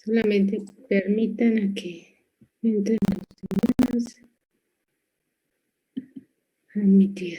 Solamente permitan a que entren los demás a admitir.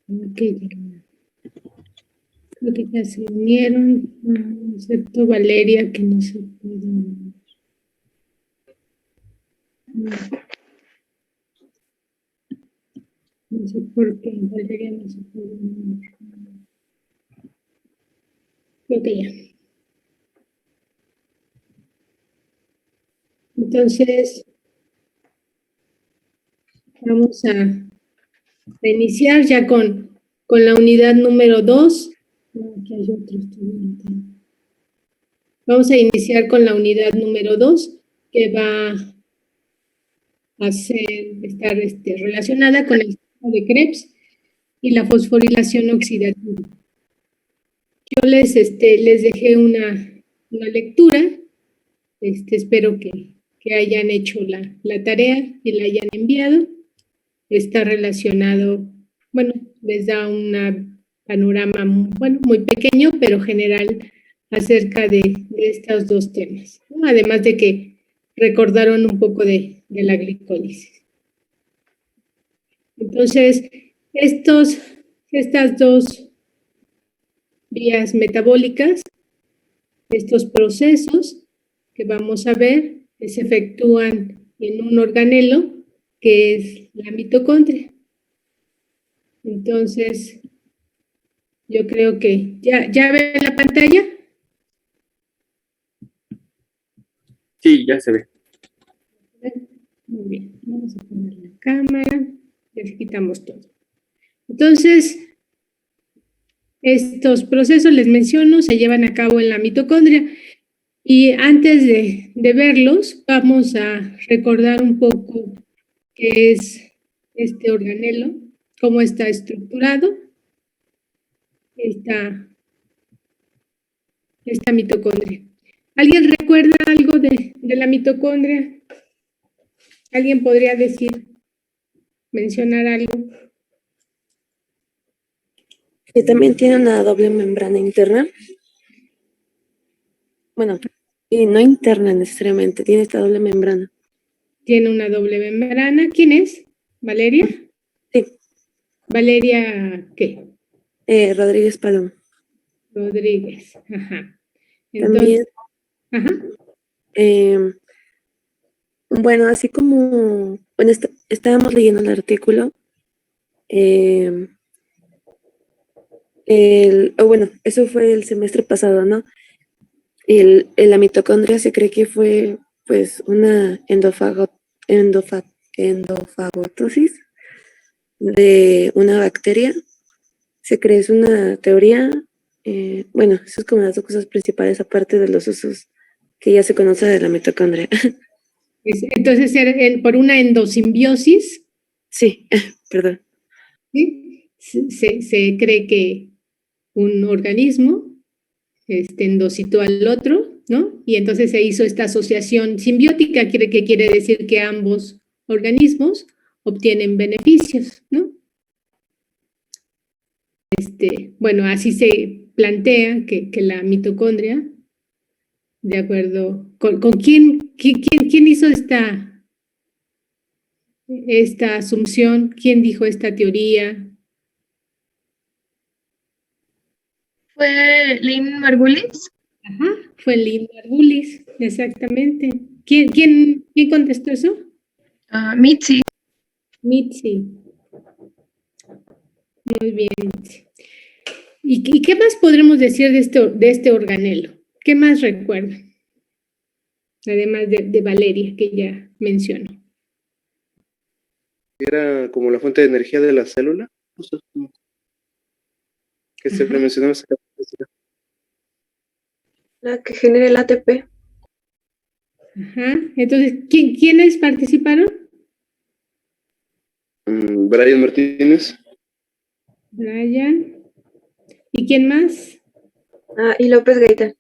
Okay. Creo que ya se unieron, excepto Valeria, que no se puede. No sé por qué Valeria no se puede unir. Creo que ya. Entonces, vamos a iniciar ya con la unidad número 2. Aquí hay otro estudiante. Vamos a iniciar con la unidad número 2, que va a estar relacionada con el sistema de Krebs y la fosforilación oxidativa. Yo les dejé una lectura. Espero que hayan hecho la tarea y la hayan enviado. Está relacionado, bueno, les da un panorama muy pequeño, pero general acerca de estos dos temas, ¿no? Además de que recordaron un poco de la glicólisis. Entonces, estas dos vías metabólicas, estos procesos que vamos a ver, se efectúan en un organelo que es la mitocondria. Entonces, yo creo que ya ven la pantalla. Sí, ya se ve. Muy bien, vamos a poner la cámara, ya quitamos todo. Entonces, estos procesos, les menciono, se llevan a cabo en la mitocondria. Y antes de verlos, vamos a recordar un poco qué es este organelo, cómo está estructurado esta mitocondria. ¿Alguien recuerda algo de la mitocondria? ¿Alguien podría mencionar algo? Que también tiene una doble membrana interna. Bueno, y no interna necesariamente, tiene esta doble membrana. Tiene una doble membrana. ¿Quién es? ¿Valeria? Sí. ¿Valeria qué? Rodríguez Palom. Rodríguez, ajá. Entonces, también, ajá. Bueno, así como, bueno, estábamos leyendo el artículo, bueno, eso fue el semestre pasado, ¿no? La mitocondria se cree que fue, pues, una endofagotosis de una bacteria. Se cree, es una teoría, bueno, eso es como las dos cosas principales, aparte de los usos que ya se conoce de la mitocondria. Entonces, por una endosimbiosis. Sí, perdón. ¿Sí? Se cree que un organismo endocitó al otro, ¿no? Y entonces se hizo esta asociación simbiótica, que quiere decir que ambos organismos obtienen beneficios, ¿no? Bueno, así se plantea que la mitocondria, de acuerdo, ¿con quién hizo esta asunción? ¿Quién dijo esta teoría? ¿Fue Lynn Margulis? Ajá, fue Lynn Margulis, exactamente. ¿Quién contestó eso? Mitzi. Mitzi. Muy bien. ¿Y qué más podremos decir de este organelo? ¿Qué más recuerdan? además de Valeria, que ya mencionó. Era como la fuente de energía de la célula. No sé cómo- Que siempre Ajá. mencionamos acá. La que genera el ATP. Ajá. Entonces, ¿quiénes participaron? Brian Martínez. Brian. ¿Y quién más? Ah, y López Gaitán.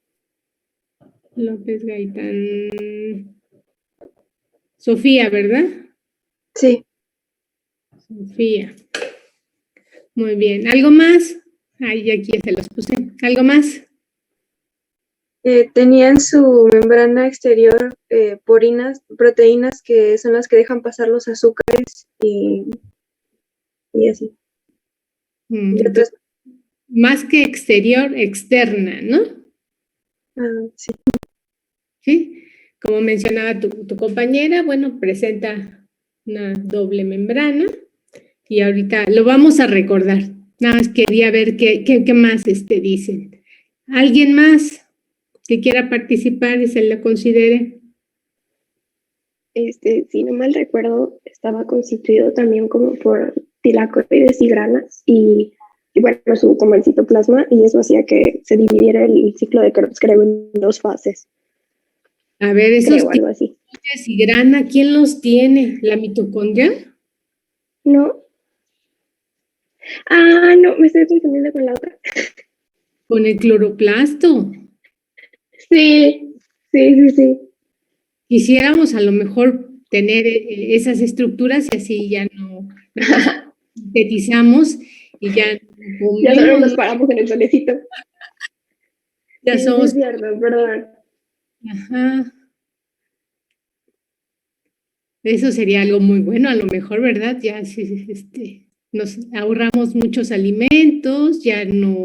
López Gaitán. Sofía, ¿verdad? Sí. Sofía. Muy bien. ¿Algo más? Ay, aquí ya se los puse. ¿Algo más? Tenían su membrana exterior proteínas que son las que dejan pasar los azúcares y así. Y otras, Más que exterior, externa, ¿no? sí. ¿Sí? Como mencionaba tu compañera, bueno, presenta una doble membrana y ahorita lo vamos a recordar. Nada más quería ver qué más dicen. ¿Alguien más que quiera participar y se lo considere? Si no mal recuerdo, estaba constituido también como por tilacoides y granas y bueno, como el citoplasma, y eso hacía que se dividiera el ciclo de Krebs, creo, en 2 fases. A ver, esos Creo, algo así. tilacoides y grana, ¿quién los tiene? ¿La mitocondria? No. Ah, no, me estoy confundiendo con la otra. ¿Con el cloroplasto? Sí, sí. Quisiéramos a lo mejor tener esas estructuras y así ya no las sintetizamos y ya Ya solo comemos, nos paramos en el solecito. ya Sí, somos. es cierto, perdón. Ajá. Eso sería algo muy bueno, a lo mejor, ¿verdad? Ya nos ahorramos muchos alimentos, ya no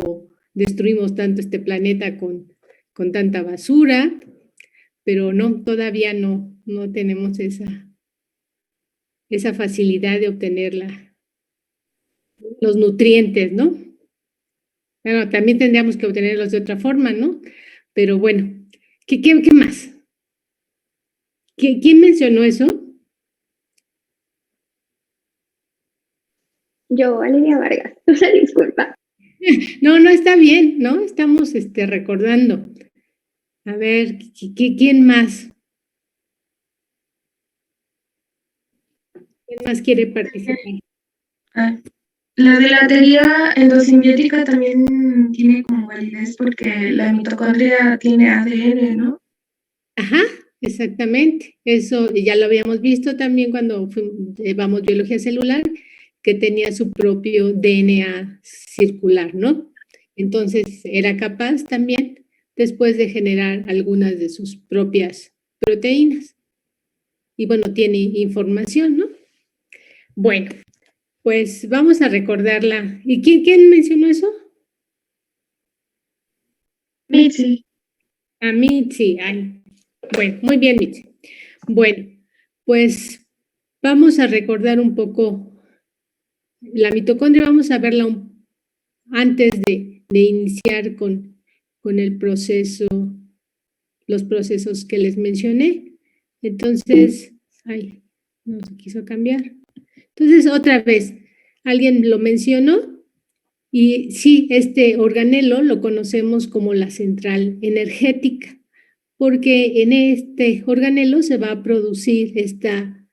destruimos tanto este planeta con tanta basura, pero no, todavía no tenemos esa facilidad de obtener los nutrientes, ¿no? Bueno, también tendríamos que obtenerlos de otra forma, ¿no? Pero bueno, ¿qué más? ¿Quién mencionó eso? Yo, Valeria Vargas, una disculpa. No, está bien, ¿no? Estamos recordando. A ver, ¿quién más? ¿Quién más quiere participar? La de la teoría endosimbiótica también tiene como validez porque la mitocondria tiene ADN, ¿no? Ajá, exactamente. Eso ya lo habíamos visto también cuando llevamos biología celular, que tenía su propio DNA circular, ¿no? Entonces era capaz también después de generar algunas de sus propias proteínas. Y bueno, tiene información, ¿no? Bueno, pues vamos a recordarla. ¿Y quién mencionó eso? Mitzi. A Mitzi. Ay. Bueno, muy bien, Mitzi. Bueno, pues vamos a recordar un poco la mitocondria. Vamos a verla antes de iniciar con el proceso, los procesos que les mencioné. Entonces, ay, no se quiso cambiar. Entonces, otra vez, alguien lo mencionó. Y sí, este organelo lo conocemos como la central energética, porque en este organelo se va a producir esta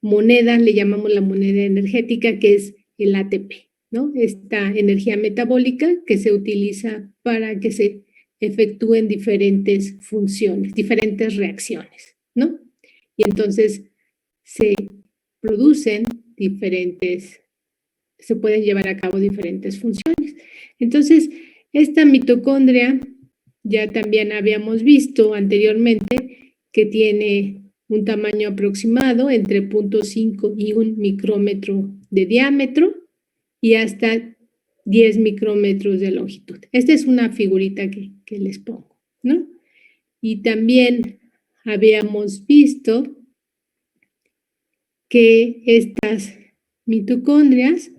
moneda, le llamamos la moneda energética, que es el ATP, ¿no? Esta energía metabólica que se utiliza para que se efectúen diferentes funciones, diferentes reacciones, ¿no? Y entonces se producen se pueden llevar a cabo diferentes funciones. Entonces, esta mitocondria ya también habíamos visto anteriormente que tiene un tamaño aproximado entre 0.5 y 1 micrómetro de diámetro y hasta 10 micrómetros de longitud. Esta es una figurita que les pongo, ¿no? Y también habíamos visto que estas mitocondrias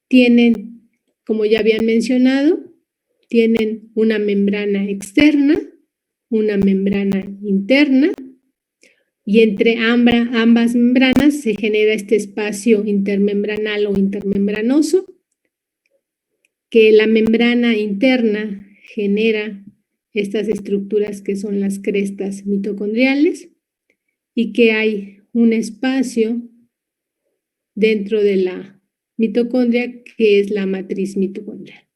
tienen, como ya habían mencionado, tienen una membrana externa, una membrana interna y entre ambas membranas se genera este espacio intermembranal o intermembranoso, que la membrana interna genera estas estructuras que son las crestas mitocondriales y que hay un espacio dentro de la mitocondria que es la matriz mitocondrial.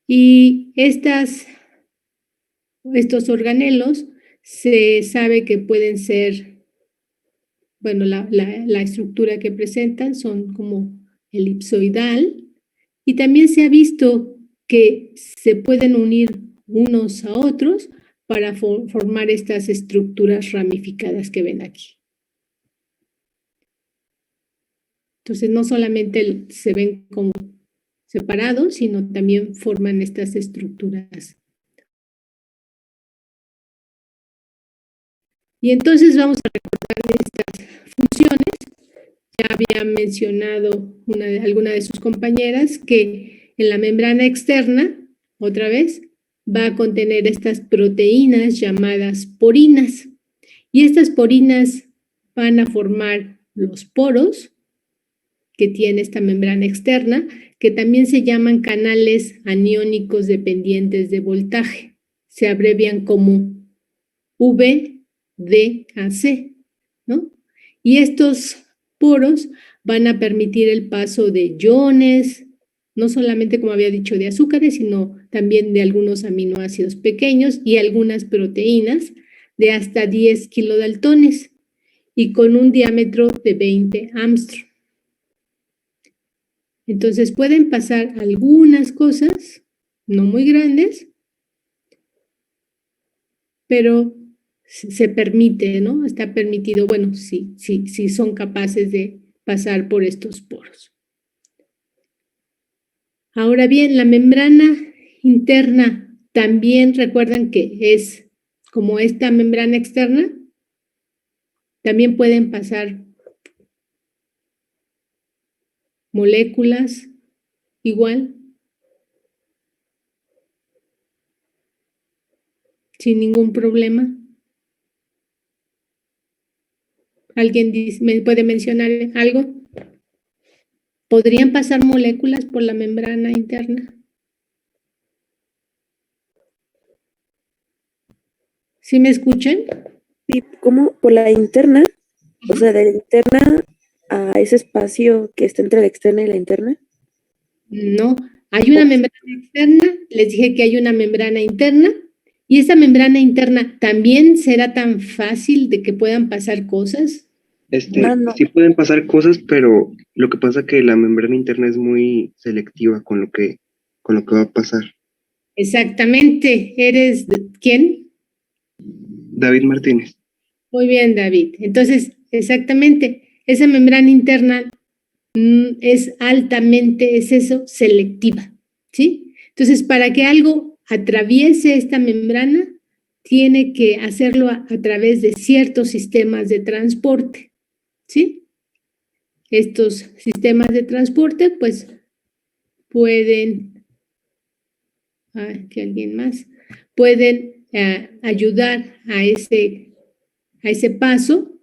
Y estos organelos se sabe que pueden ser, bueno, la estructura que presentan son como elipsoidal, y también se ha visto que se pueden unir unos a otros para formar estas estructuras ramificadas que ven aquí. Entonces, no solamente se ven como separados, sino también forman estas estructuras. Y entonces vamos a recordar estas funciones. Ya había mencionado alguna de sus compañeras que en la membrana externa, otra vez, va a contener estas proteínas llamadas porinas. Y estas porinas van a formar los poros que tiene esta membrana externa, que también se llaman canales aniónicos dependientes de voltaje. Se abrevian como VDAC, ¿no? Y estos poros van a permitir el paso de iones, no solamente, como había dicho, de azúcares, sino también de algunos aminoácidos pequeños y algunas proteínas de hasta 10 kilodaltones y con un diámetro de 20 Armstrong. Entonces pueden pasar algunas cosas, no muy grandes, pero se permite, ¿no? Está permitido, bueno, sí son capaces de pasar por estos poros. Ahora bien, la membrana interna también recuerdan que es como esta membrana externa, también pueden pasar moléculas igual, sin ningún problema. ¿Alguien me puede mencionar algo? ¿Podrían pasar moléculas por la membrana interna? ¿Sí me escuchan? Sí, ¿cómo? Por la interna, o sea, de la interna a ese espacio que está entre la externa y la interna. No, hay una membrana externa, les dije que hay una membrana interna, y esa membrana interna también será tan fácil de que puedan pasar cosas. No. Sí pueden pasar cosas, pero lo que pasa es que la membrana interna es muy selectiva con lo que va a pasar. Exactamente. ¿Eres quién? David Martínez. Muy bien, David. Entonces, exactamente, esa membrana interna es altamente, es eso, selectiva, ¿sí? Entonces, para que algo atraviese esta membrana, tiene que hacerlo a través de ciertos sistemas de transporte, ¿sí? Estos sistemas de transporte, pues, pueden, que alguien más, pueden ayudar a ese paso,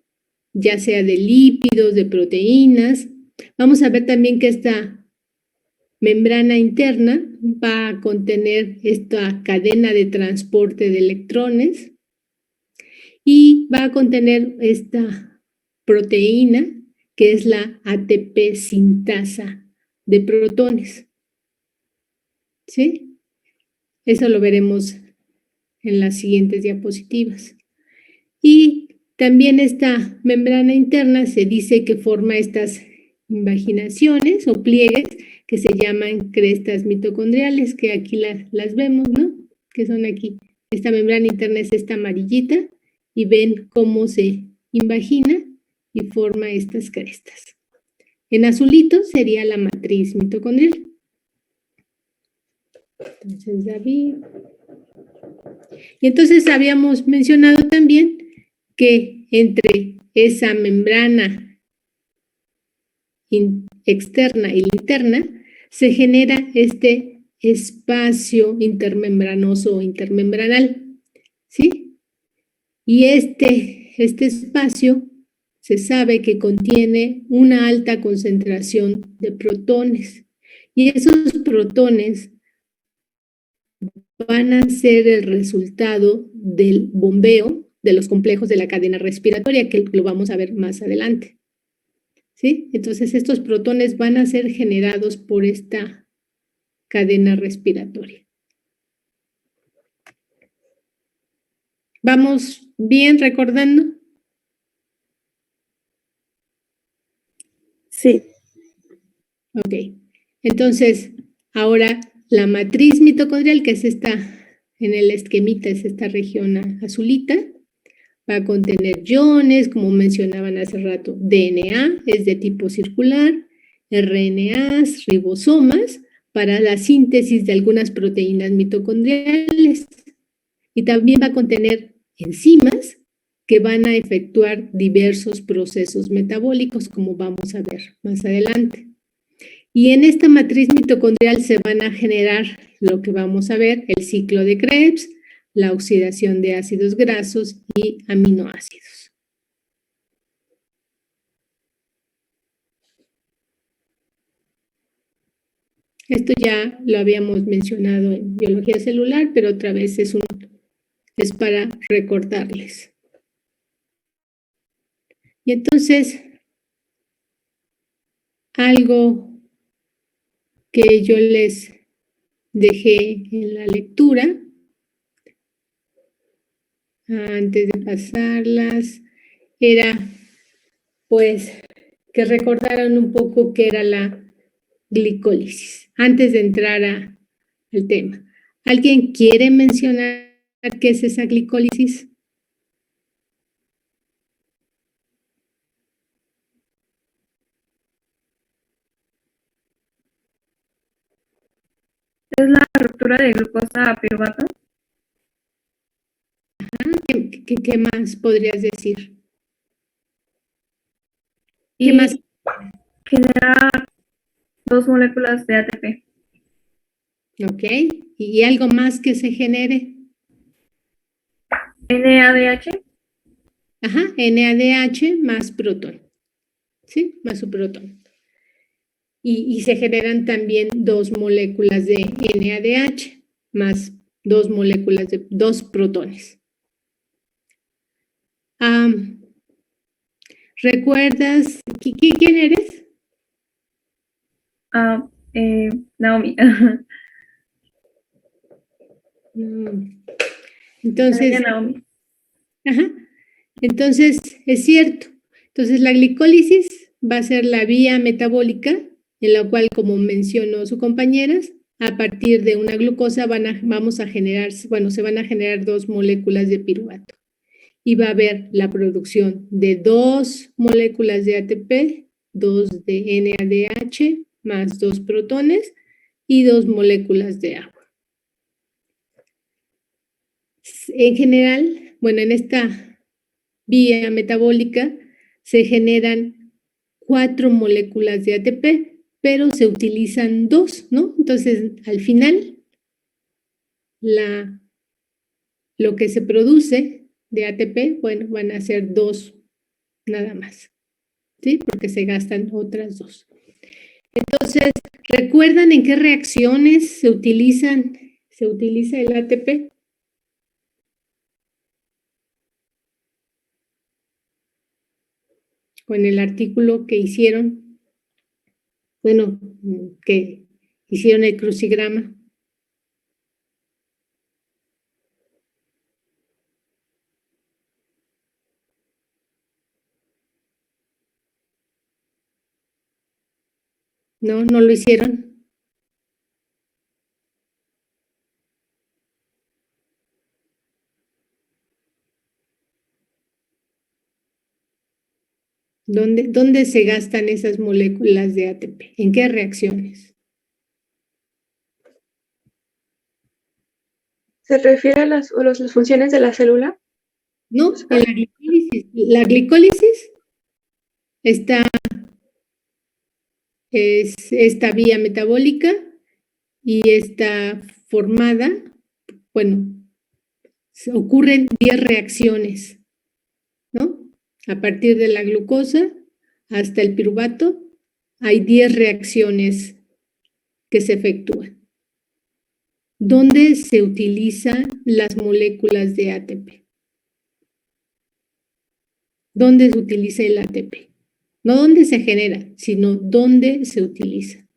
ya sea de lípidos, de proteínas. Vamos a ver también que esta membrana interna va a contener esta cadena de transporte de electrones y va a contener esta proteína que es la ATP sintasa de protones. ¿Sí? Eso lo veremos en las siguientes diapositivas. Y también esta membrana interna se dice que forma estas invaginaciones o pliegues que se llaman crestas mitocondriales, que aquí las vemos, ¿no? Que son aquí. Esta membrana interna es esta amarillita y ven cómo se invagina y forma estas crestas. En azulito sería la matriz mitocondrial. Entonces, David. Y entonces habíamos mencionado también que entre esa membrana externa y la interna se genera este espacio intermembranoso o intermembranal, ¿sí? Y este espacio se sabe que contiene una alta concentración de protones. Y esos protones van a ser el resultado del bombeo de los complejos de la cadena respiratoria, que lo vamos a ver más adelante. ¿Sí? Entonces, estos protones van a ser generados por esta cadena respiratoria. ¿Vamos bien recordando? Sí. Ok. Entonces, ahora la matriz mitocondrial, que es esta, en el esquemita, es esta región azulita, va a contener iones, como mencionaban hace rato. DNA es de tipo circular, RNAs, ribosomas, para la síntesis de algunas proteínas mitocondriales. Y también va a contener enzimas que van a efectuar diversos procesos metabólicos, como vamos a ver más adelante. Y en esta matriz mitocondrial se van a generar lo que vamos a ver, el ciclo de Krebs, la oxidación de ácidos grasos y aminoácidos. Esto ya lo habíamos mencionado en biología celular, pero otra vez es para recordarles. Y entonces, algo que yo les dejé en la lectura, antes de pasarlas, era pues que recordaran un poco qué era la glicólisis, antes de entrar al tema. ¿Alguien quiere mencionar qué es esa glicólisis? Es la ruptura de glucosa a piruvato. ¿Qué más podrías decir? Y ¿Qué más? genera 2 moléculas de ATP. Ok. ¿Y algo más que se genere? NADH. Ajá, NADH más protón. ¿Sí? Más su protón. Y se generan también 2 moléculas de NADH más 2 moléculas de 2 protones. ¿Recuerdas quién eres? Naomi. Entonces, Naomi. ajá, entonces es cierto. Entonces la glicólisis va a ser la vía metabólica en la cual, como mencionó su compañera, a partir de una glucosa se van a generar 2 moléculas de piruvato. Y va a haber la producción de 2 moléculas de ATP, 2 de NADH, más 2 protones y 2 moléculas de agua. En general, bueno, en esta vía metabólica se generan 4 moléculas de ATP, pero se utilizan 2, ¿no? Entonces, al final, lo que se produce de ATP, bueno, van a ser 2 nada más, ¿sí? Porque se gastan otras 2. Entonces, ¿recuerdan en qué reacciones se utiliza el ATP? Con el artículo que hicieron, bueno, que hicieron el crucigrama. No lo hicieron. ¿Dónde se gastan esas moléculas de ATP? ¿En qué reacciones? ¿Se refiere a las funciones de la célula? No, en la glicólisis. La glicólisis es esta vía metabólica y está formada, bueno, ocurren 10 reacciones A partir de la glucosa hasta el piruvato, hay 10 reacciones que se efectúan, donde se utilizan las moléculas de ATP. ¿Dónde se utiliza el ATP? No dónde se genera, sino dónde se utiliza.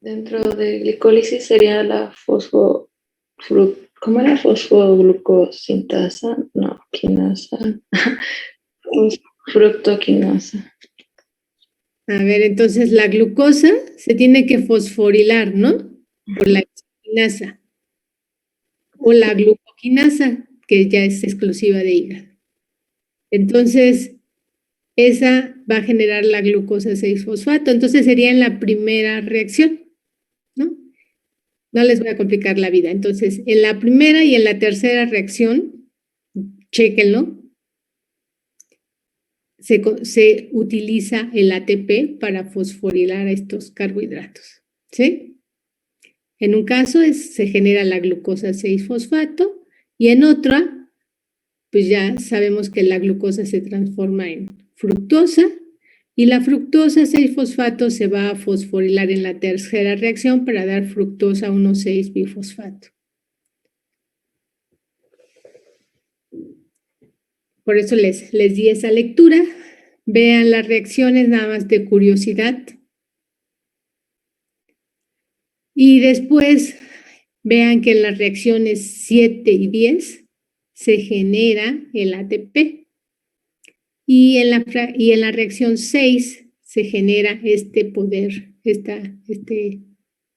Dentro de glicólisis sería la ¿cómo era? Fosfoglucosintasa, no, quinasa, fructoquinasa. A ver, entonces la glucosa se tiene que fosforilar, ¿no? Por la quinasa. O la glucoquinasa, que ya es exclusiva de hígado. Entonces, esa va a generar la glucosa 6-fosfato. Entonces, sería en la primera reacción, ¿no? No les voy a complicar la vida. Entonces, en la primera y en la tercera reacción, chéquenlo, se utiliza el ATP para fosforilar estos carbohidratos, ¿sí? En un caso se genera la glucosa 6-fosfato y en otra, pues ya sabemos que la glucosa se transforma en fructosa y la fructosa 6-fosfato se va a fosforilar en la tercera reacción para dar fructosa 1,6-bifosfato. Por eso les di esa lectura. Vean las reacciones nada más de curiosidad. Y después vean que en las reacciones 7 y 10 se genera el ATP. Y en la reacción 6 se genera este poder, este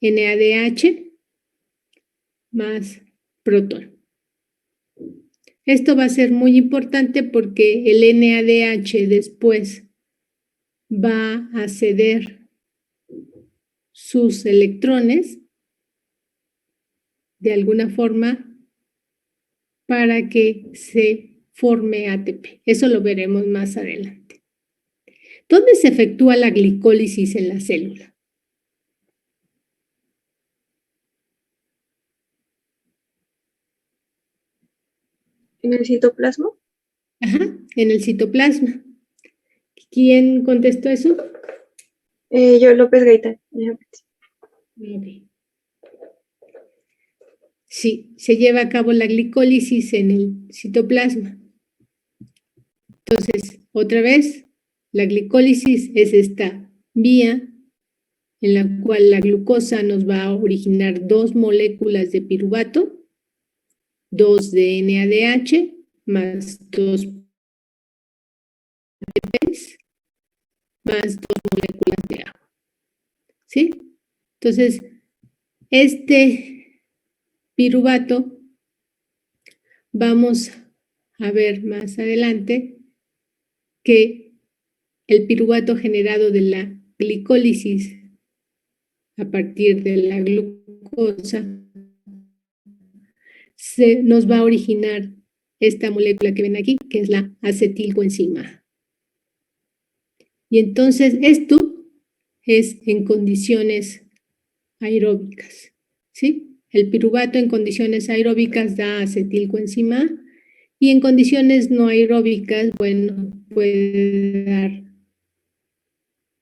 NADH más protón. Esto va a ser muy importante porque el NADH después va a ceder sus electrones de alguna forma para que se forme ATP. Eso lo veremos más adelante. ¿Dónde se efectúa la glicólisis en la célula? ¿En el citoplasma? Ajá, en el citoplasma. ¿Quién contestó eso? Yo, López Gaitán. Ok. Sí, se lleva a cabo la glicólisis en el citoplasma. Entonces, otra vez, la glicólisis es esta vía en la cual la glucosa nos va a originar 2 moléculas de piruvato, 2 de NADH, más 2 ATPs, más 2 moléculas de agua. ¿Sí? Entonces, este piruvato, vamos a ver más adelante que el piruvato generado de la glicólisis a partir de la glucosa nos va a originar esta molécula que ven aquí, que es la acetilcoenzima. Y entonces esto es en condiciones aeróbicas, ¿sí? El piruvato en condiciones aeróbicas da acetilcoenzima y en condiciones no aeróbicas, bueno, puede dar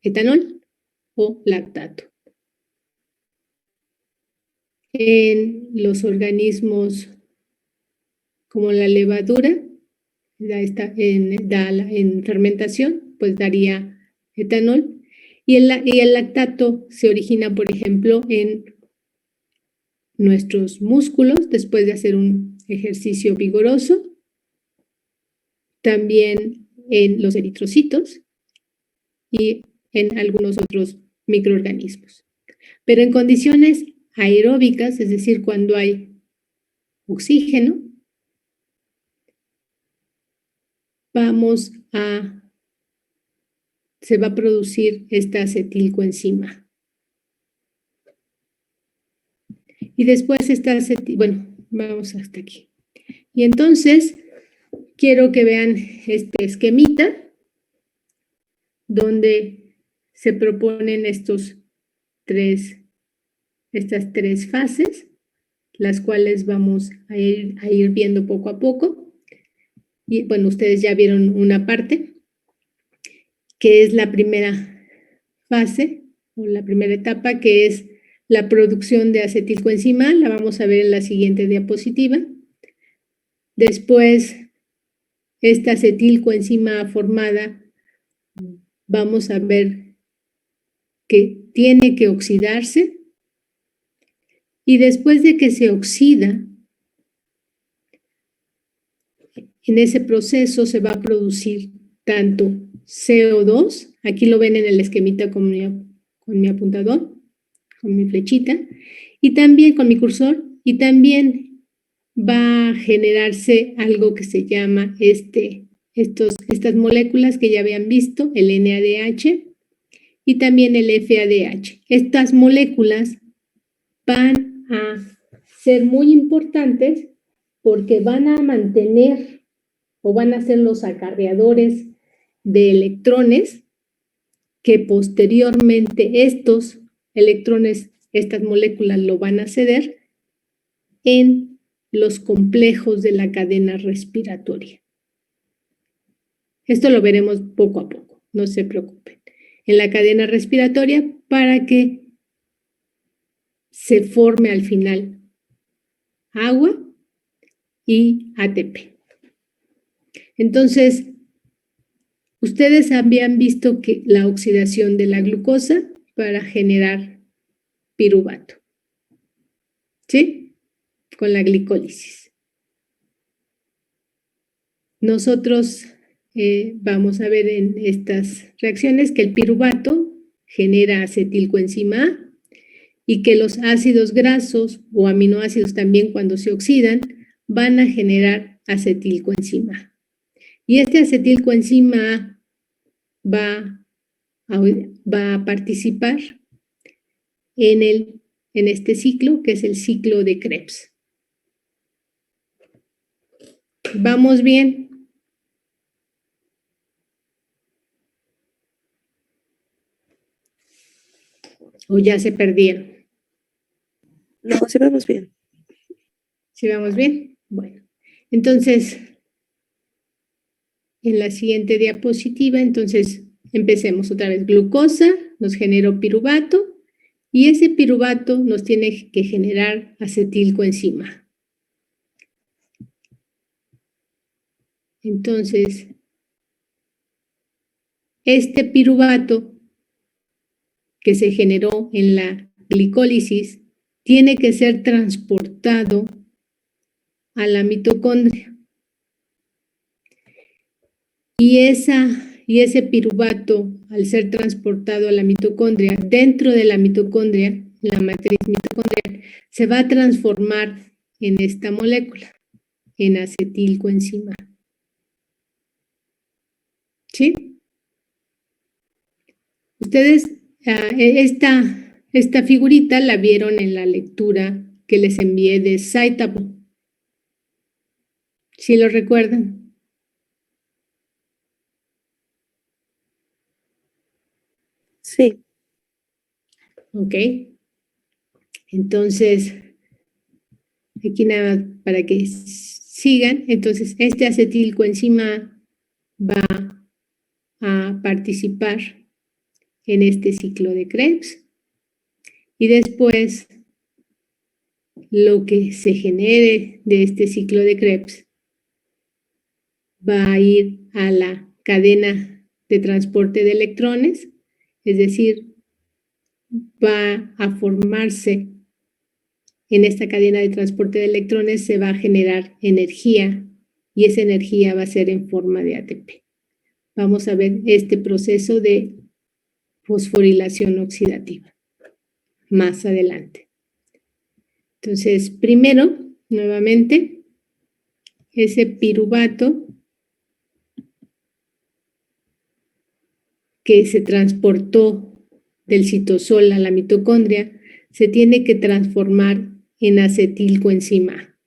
etanol o lactato. En los organismos como la levadura, en fermentación, pues daría etanol. Y el lactato se origina, por ejemplo, en nuestros músculos después de hacer un ejercicio vigoroso, también en los eritrocitos y en algunos otros microorganismos. Pero en condiciones aeróbicas, es decir, cuando hay oxígeno, se va a producir esta acetilcoenzima. Y después bueno, vamos hasta aquí. Y entonces, quiero que vean este esquemita donde se proponen estas 3 fases, las cuales vamos a ir viendo poco a poco. Y bueno, ustedes ya vieron una parte, que es la primera fase o la primera etapa, que es la producción de acetilcoenzima. La vamos a ver en la siguiente diapositiva. Después, esta acetilcoenzima formada, vamos a ver que tiene que oxidarse, y después de que se oxida, en ese proceso se va a producir tanto CO2, aquí lo ven en el esquemita con mi apuntador, con mi flechita, y también con mi cursor, y también va a generarse algo que se llama estas moléculas que ya habían visto, el NADH y también el FADH. Estas moléculas van a ser muy importantes porque van a mantener o van a ser los acarreadores de electrones que posteriormente estos electrones, estas moléculas lo van a ceder en los complejos de la cadena respiratoria. Esto lo veremos poco a poco, no se preocupen. En la cadena respiratoria para que se forme al final agua y ATP. Entonces, ustedes habían visto que la oxidación de la glucosa para generar piruvato, ¿sí? Con la glicólisis. Nosotros vamos a ver en estas reacciones que el piruvato genera acetilcoenzima A y que los ácidos grasos o aminoácidos también cuando se oxidan van a generar acetilcoenzima A. Y este acetilcoenzima A va a participar en este ciclo, que es el ciclo de Krebs. ¿Vamos bien? ¿O ya se perdieron? No, sí vamos bien. ¿Sí vamos bien? Bueno, entonces, en la siguiente diapositiva, entonces, empecemos otra vez. Glucosa nos generó piruvato y ese piruvato nos tiene que generar acetilcoenzima. Entonces, este piruvato que se generó en la glicólisis tiene que ser transportado a la mitocondria. Y ese piruvato, al ser transportado a la mitocondria, dentro de la mitocondria, la matriz mitocondrial, se va a transformar en esta molécula, en acetilcoenzima. ¿Sí? Ustedes esta figurita la vieron en la lectura que les envié de Citable. ¿Sí lo recuerdan? Sí. Ok. Entonces, aquí nada más para que sigan. Entonces, este acetilcoenzima va a participar en este ciclo de Krebs y después lo que se genere de este ciclo de Krebs va a ir a la cadena de transporte de electrones, es decir, va a formarse en esta cadena de transporte de electrones, se va a generar energía y esa energía va a ser en forma de ATP. Vamos a ver este proceso de fosforilación oxidativa más adelante. Entonces, primero, nuevamente, ese piruvato que se transportó del citosol a la mitocondria se tiene que transformar en acetilcoenzima A.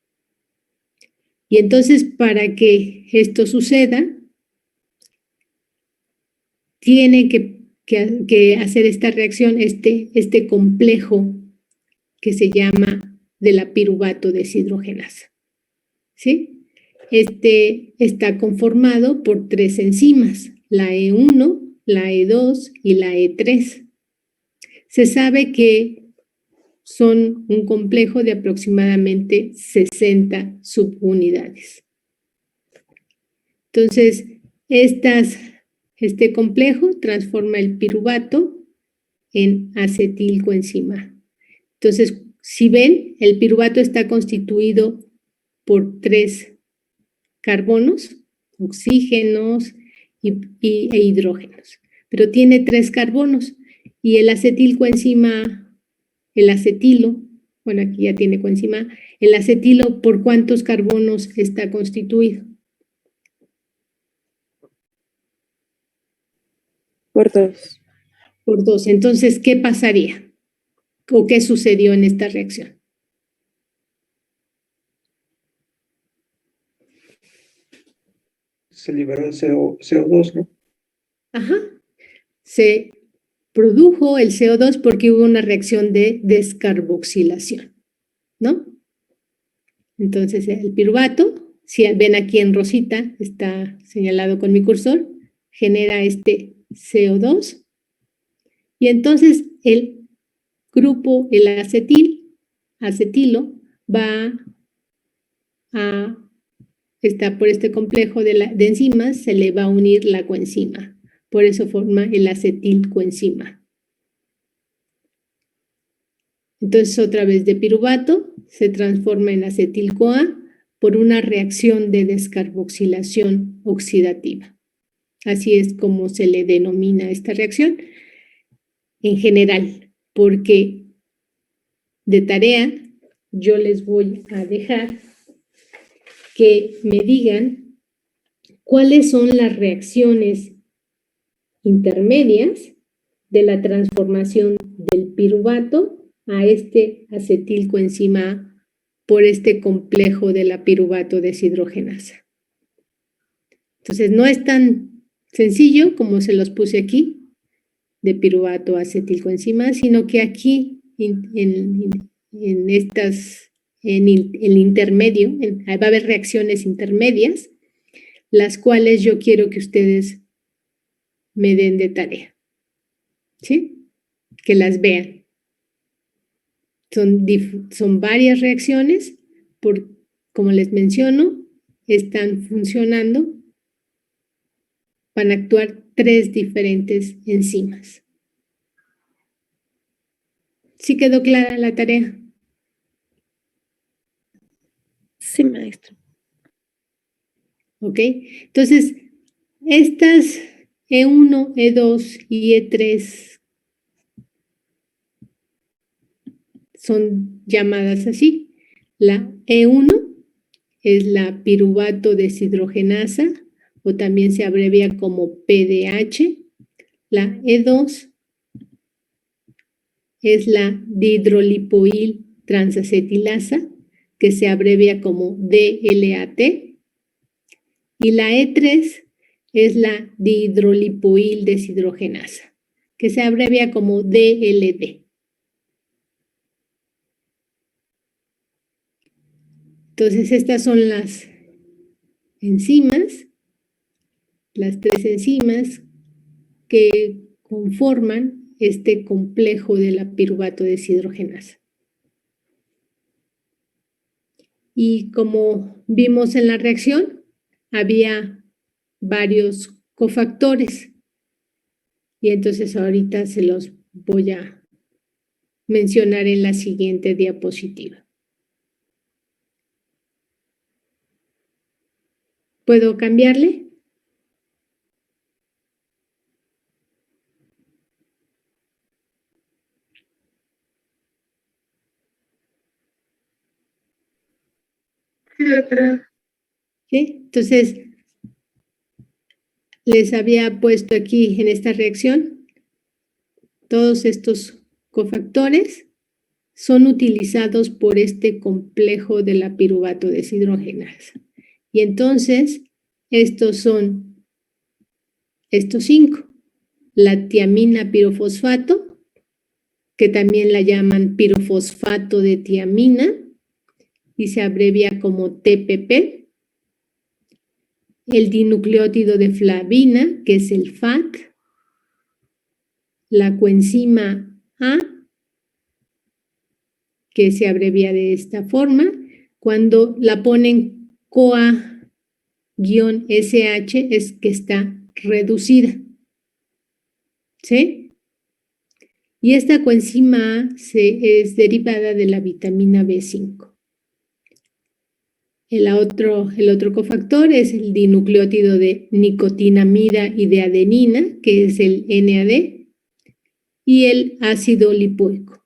Y entonces, para que esto suceda, tiene que hacer esta reacción, este complejo que se llama de la piruvato deshidrogenasa. ¿Sí? está conformado por 3 enzimas, la E1, la E2 y la E3. Se sabe que son un complejo de aproximadamente 60 subunidades. Entonces, este complejo transforma el piruvato en acetilcoenzima. Entonces, si ven, el piruvato está constituido por 3 carbonos, oxígenos e hidrógenos, pero tiene 3 carbonos y el acetilcoenzima, el acetilo, bueno, aquí ya tiene coenzima, el acetilo, ¿por cuántos carbonos está constituido? Por 2. Por 2. Entonces, ¿qué pasaría? ¿O qué sucedió en esta reacción? Se liberó el CO2, ¿no? Ajá. Se produjo el CO2 porque hubo una reacción de descarboxilación, ¿no? Entonces, el piruvato, si ven aquí en rosita, está señalado con mi cursor, genera este CO2 y entonces el grupo, el acetilo, va a, está por este complejo de enzimas, se le va a unir la coenzima. Por eso forma el acetilcoenzima. Entonces, otra vez de piruvato se transforma en acetil-CoA por una reacción de descarboxilación oxidativa. Así es como se le denomina esta reacción en general, porque de tarea yo les voy a dejar que me digan cuáles son las reacciones intermedias de la transformación del piruvato a este acetilcoenzima por este complejo de la piruvato deshidrogenasa. Entonces, no es tan sencillo como se los puse aquí, de piruvato a acetilcoenzima, sino que aquí en el intermedio, va a haber reacciones intermedias, las cuales yo quiero que ustedes me den de tarea, ¿sí? Que las vean. Son varias reacciones, como les menciono, están funcionando, van a actuar 3 diferentes enzimas. ¿Sí quedó clara la tarea? Sí, maestro. ¿Ok? Entonces, estas E1, E2 y E3 son llamadas así. La E1 es la piruvato deshidrogenasa, o también se abrevia como PDH. La E2 es la dihidrolipoil transacetilasa, que se abrevia como DLAT. Y la E3 es la dihidrolipoil deshidrogenasa, que se abrevia como DLD. Entonces, estas son las enzimas, las 3 enzimas que conforman este complejo de la piruvato deshidrogenasa. Y como vimos en la reacción, había varios cofactores. Y entonces ahorita se los voy a mencionar en la siguiente diapositiva. ¿Puedo cambiarle? Sí, doctora. ¿Sí? Entonces, les había puesto aquí en esta reacción, todos estos cofactores son utilizados por este complejo de la piruvato deshidrogenasa. Y entonces, estos son estos 5. La tiamina pirofosfato, que también la llaman pirofosfato de tiamina, y se abrevia como TPP. el dinucleótido de flavina, que es el FAT, la coenzima A, que se abrevia de esta forma. Cuando la ponen CoA-SH es que está reducida. ¿Sí? Y esta coenzima A es derivada de la vitamina B5. El otro cofactor es el dinucleótido de nicotinamida y de adenina, que es el NAD, y el ácido lipoico.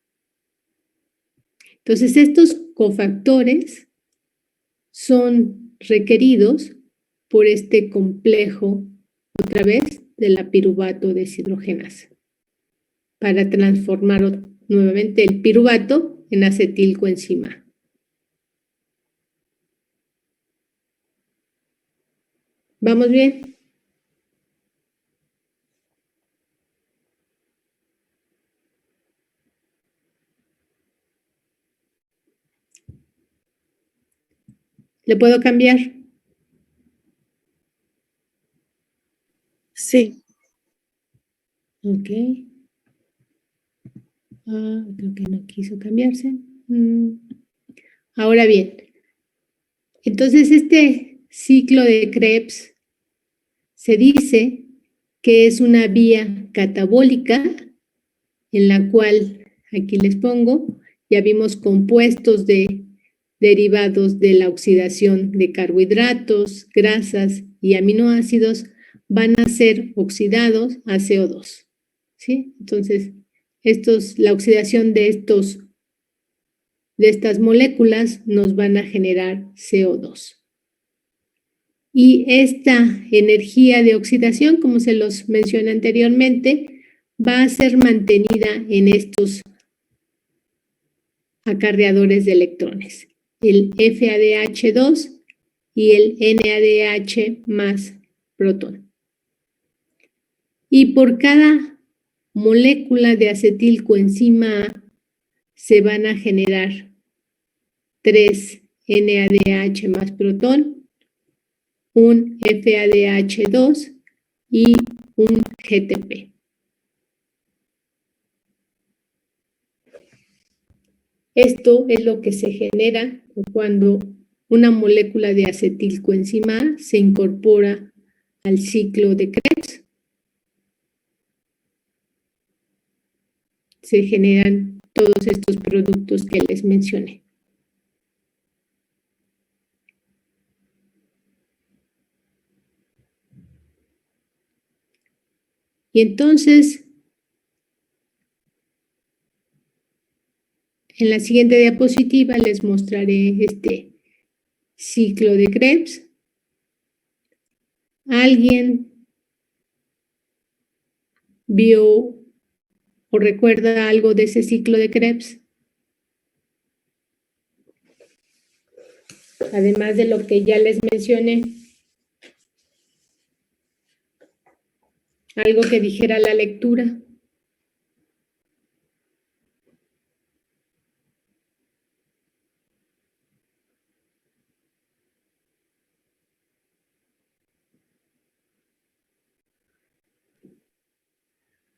Entonces, estos cofactores son requeridos por este complejo, otra vez, de la piruvato deshidrogenasa, para transformar nuevamente el piruvato en acetilcoenzima A. ¿Vamos bien? ¿Le puedo cambiar? Sí. Ok. Creo que no quiso cambiarse. Ahora bien, entonces este ciclo de Krebs se dice que es una vía catabólica en la cual, aquí les pongo, ya vimos compuestos derivados de la oxidación de carbohidratos, grasas y aminoácidos van a ser oxidados a CO2. ¿Sí? Entonces, la oxidación de estas moléculas nos van a generar CO2. Y esta energía de oxidación, como se los mencioné anteriormente, va a ser mantenida en estos acarreadores de electrones, el FADH2 y el NADH más protón. Y por cada molécula de acetilcoenzima A se van a generar 3 NADH más protón, un FADH2 y un GTP. Esto es lo que se genera cuando una molécula de acetilcoenzima A se incorpora al ciclo de Krebs. Se generan todos estos productos que les mencioné. Y entonces, en la siguiente diapositiva les mostraré este ciclo de Krebs. ¿Alguien vio o recuerda algo de ese ciclo de Krebs? Además de lo que ya les mencioné. Algo que dijera la lectura.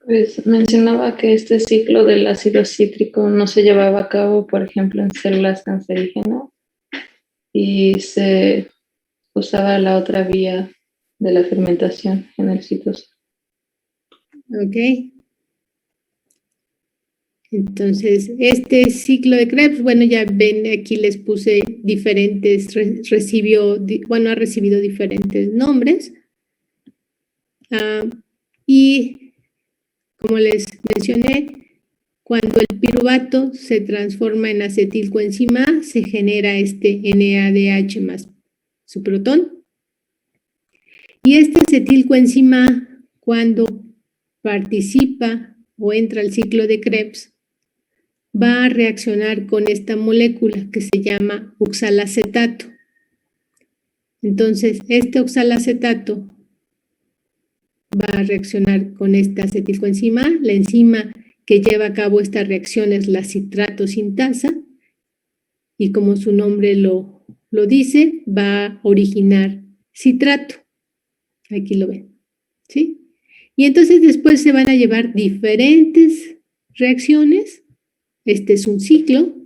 Pues mencionaba que este ciclo del ácido cítrico no se llevaba a cabo, por ejemplo, en células cancerígenas y se usaba la otra vía de la fermentación en el citosol. Ok. Entonces, este ciclo de Krebs, bueno, ya ven, aquí les puse diferentes, ha recibido diferentes nombres. Y como les mencioné, cuando el piruvato se transforma en acetilcoenzima A, se genera este NADH más su protón. Y este acetilcoenzima A, cuando participa o entra al ciclo de Krebs, va a reaccionar con esta molécula que se llama oxalacetato. Entonces, este oxalacetato va a reaccionar con esta acetilcoenzima A. La enzima que lleva a cabo esta reacción es la citrato sintasa y como su nombre lo dice, va a originar citrato. Aquí lo ven, ¿sí? Y entonces después se van a llevar diferentes reacciones. Este es un ciclo.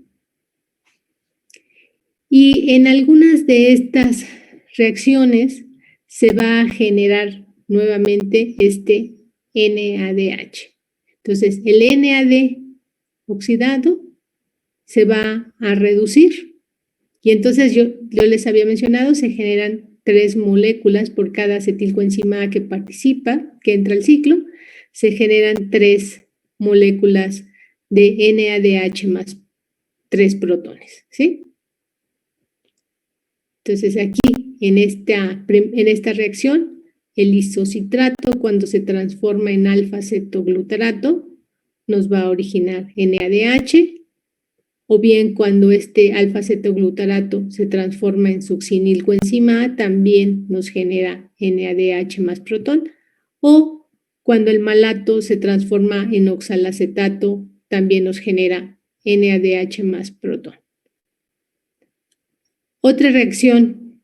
Y en algunas de estas reacciones se va a generar nuevamente este NADH. Entonces, el NAD oxidado se va a reducir. Y entonces yo les había mencionado, se generan 3 moléculas por cada acetilcoenzima A que participa, que entra al ciclo. Se generan 3 moléculas de NADH más 3 protones, ¿sí? Entonces aquí, en esta reacción, el isocitrato, cuando se transforma en alfa-cetoglutarato, nos va a originar NADH, o bien cuando este alfa-cetoglutarato se transforma en succinilcoenzima A, también nos genera NADH más protón, o cuando el malato se transforma en oxalacetato, también nos genera NADH más protón. Otra reacción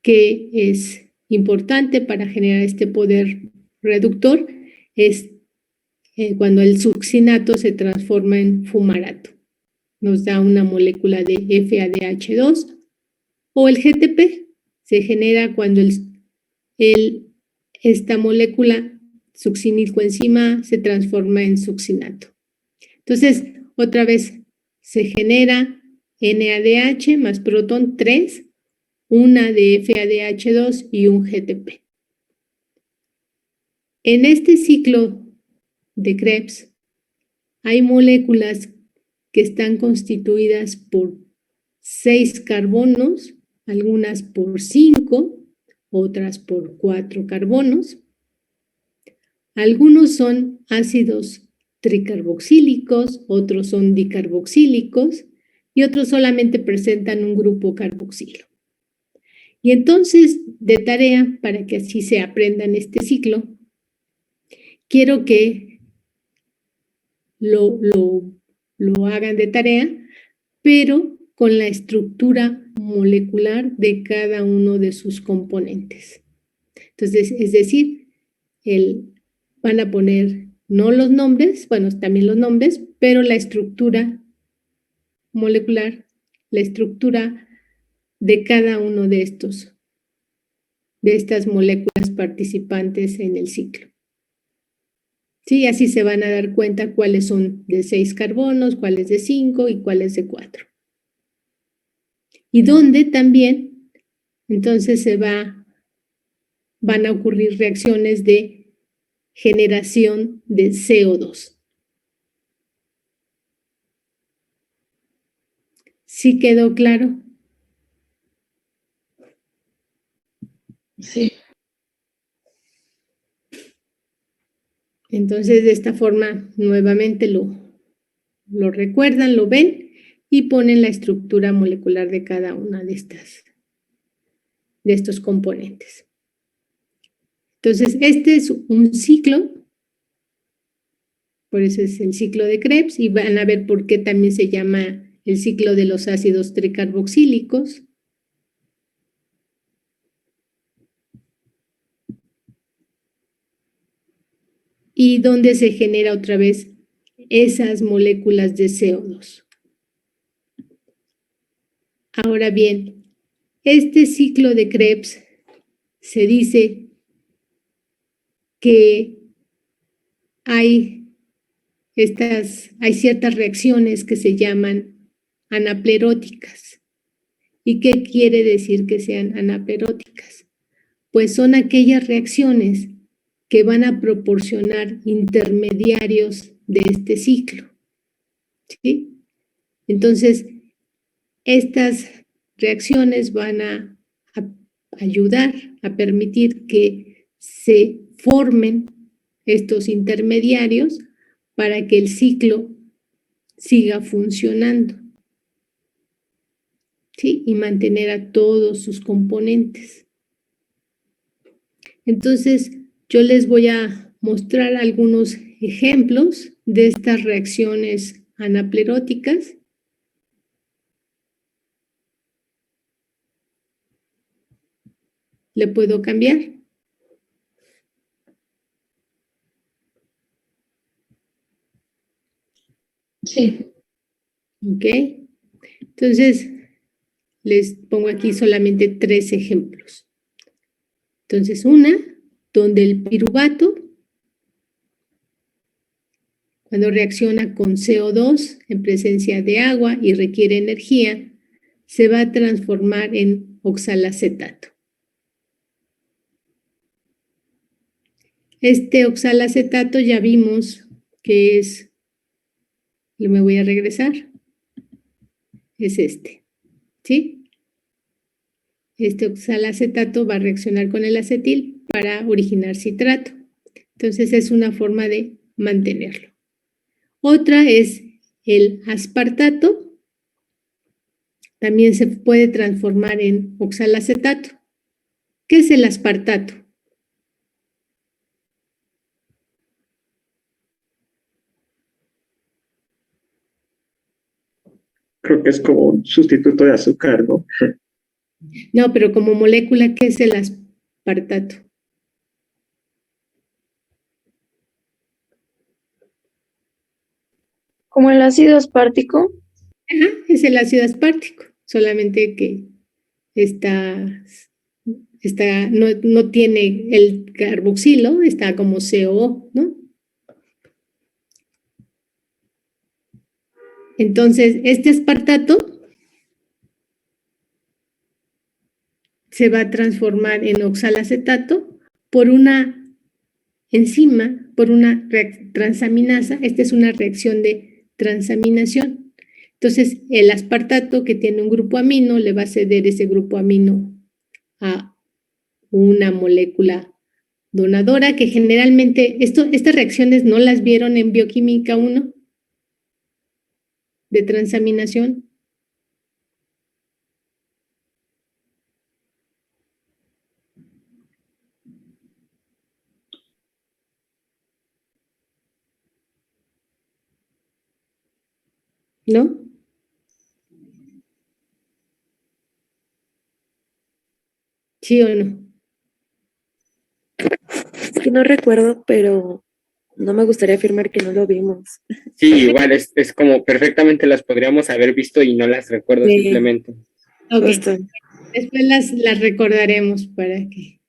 que es importante para generar este poder reductor es cuando el succinato se transforma en fumarato. Nos da una molécula de FADH2, o el GTP se genera cuando esta molécula succinilcoenzima se transforma en succinato. Entonces, otra vez se genera NADH más protón 3, una de FADH2 y un GTP. En este ciclo de Krebs hay moléculas que están constituidas por 6 carbonos, algunas por 5, otras por 4 carbonos. Algunos son ácidos tricarboxílicos, otros son dicarboxílicos y otros solamente presentan un grupo carboxilo. Y entonces, de tarea, para que así se aprendan este ciclo, quiero que lo hagan de tarea, pero con la estructura molecular de cada uno de sus componentes. Entonces, es decir, van a poner no los nombres, bueno, también los nombres, pero la estructura molecular, la estructura de cada uno de estas moléculas participantes en el ciclo. Sí, así se van a dar cuenta cuáles son de 6 carbonos, cuáles de 5 y cuáles de 4. Y donde también, entonces van a ocurrir reacciones de generación de CO2. ¿Sí quedó claro? Sí. Entonces, de esta forma, nuevamente lo recuerdan, lo ven y ponen la estructura molecular de cada una de estos componentes. Entonces, este es un ciclo, por eso es el ciclo de Krebs, y van a ver por qué también se llama el ciclo de los ácidos tricarboxílicos. Y donde se genera otra vez esas moléculas de CO2. Ahora bien, este ciclo de Krebs se dice que hay ciertas reacciones que se llaman anapleróticas. ¿Y qué quiere decir que sean anapleróticas? Pues son aquellas reacciones que van a proporcionar intermediarios de este ciclo. ¿Sí? Entonces, estas reacciones van a ayudar a permitir que se formen estos intermediarios para que el ciclo siga funcionando, ¿sí? Y mantener a todos sus componentes. Entonces, yo les voy a mostrar algunos ejemplos de estas reacciones anapleróticas. ¿Le puedo cambiar? Sí. Ok. Entonces, les pongo aquí solamente 3 ejemplos. Entonces, una, donde el piruvato, cuando reacciona con CO2 en presencia de agua y requiere energía, se va a transformar en oxalacetato. Este oxalacetato ya vimos que es, me voy a regresar, es este, ¿sí? Este oxalacetato va a reaccionar con el acetil para originar citrato. Entonces es una forma de mantenerlo. Otra es el aspartato. También se puede transformar en oxalacetato. ¿Qué es el aspartato? Creo que es como un sustituto de azúcar, ¿no? No, pero como molécula, ¿qué es el aspartato? Como el ácido aspartico. Ajá, es el ácido aspartico, solamente que no tiene el carboxilo, está como CO, ¿no? Entonces, este aspartato se va a transformar en oxalacetato por una enzima, por una transaminasa. Esta es una reacción de transaminación. Entonces, el aspartato que tiene un grupo amino le va a ceder ese grupo amino a una molécula donadora, que generalmente estas reacciones no las vieron en bioquímica 1 de transaminación. ¿No? ¿Sí o no? Es que no recuerdo, pero no me gustaría afirmar que no lo vimos. Sí, igual es como perfectamente las podríamos haber visto y no las recuerdo Sí. simplemente. Ok. Justo. Después las recordaremos para que...